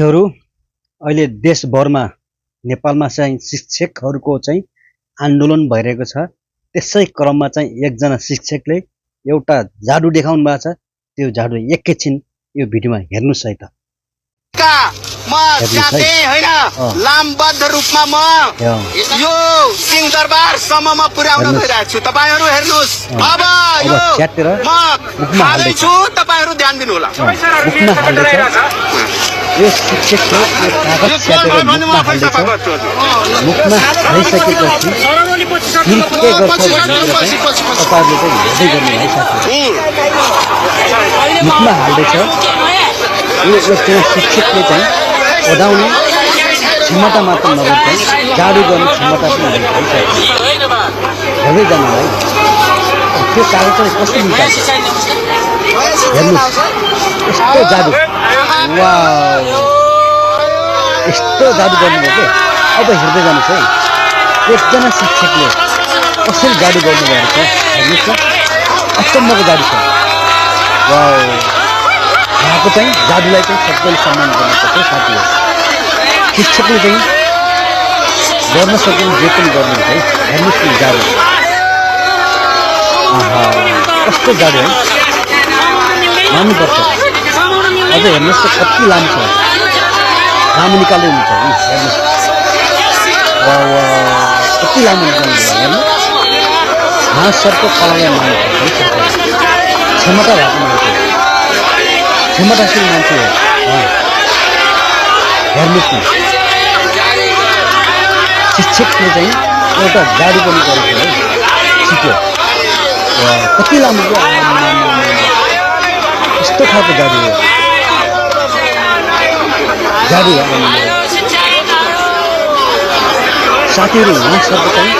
हरू अहिले देशभरमा नेपालमा चाहिँ शिक्षकहरूको चाहिँ आन्दोलन भइरहेको छ। त्यसै क्रममा चाहिँ एकजना शिक्षकले एउटा जादु देखाउनु भएको छ। त्यो जादु एकैछिन यो भिडियोमा हेर्नुस् है त। म जाते हैन लामबद्ध रूपमा म यो सिंहदरबार सम्ममा पुर्याउन गइरहेको छु। तपाईहरु हेर्नुस्। अब यो म हाल्दै छु, तपाईहरु ध्यान दिनु होला। यो शिक्षकले यो कागज च्यातेर मुखमा हाल्दैछ। मुखमा हालिसकेपछि फेरि के गर्छ तपाईहरुले चाहिँ हेर्दै गर्नु है साथी। मुखमा हाल्दैछ। यो एकजना शिक्षकले चाहिँ ओदाउने क्षमता मात्र नभएर चाहिँ जादु गर्ने क्षमता पनि हुन्छ है साथी। हेर्दै जानु है। त्यो कागज चाहिँ कसरी निकाल्छ हेर्नुस्। यस्तो जादु, वाउ, यस्तो जादु गर्नुभयो के। अब हेर्दै जानुहोस् है एकजना शिक्षकले कसरी जादु गर्नुभएको छ हेर्नुहोस् त। अचम्मको जादु छ। वाउ, यहाँको चाहिँ जादुलाई चाहिँ सबैले सम्मान गर्नुपर्छ साथीहरू। शिक्षकले चाहिँ गर्न सक्ने जे पनि गर्नुहुन्छ है। हेर्नुहोस् न जादु। कस्तो जादु है, मान्नुपर्छ। अझ हेर्नुहोस् त कति लामो छ। लामो निकाल्दै हुन्छ हेर्नुहोस्। कति लामो निकाल्नु हेर्नु। हाँसहरूको कलालाई मान्नुपर्छ है। क्षमता भएको मान्छे, क्षमताशील मान्छे हो। हेर्नुहोस् न शिक्षकले चाहिँ एउटा जादु पनि गरेको है, सिक्यो। कति लामो यस्तो खालको जादु हो। जादु साथीहरू हाँसहरूको चाहिँ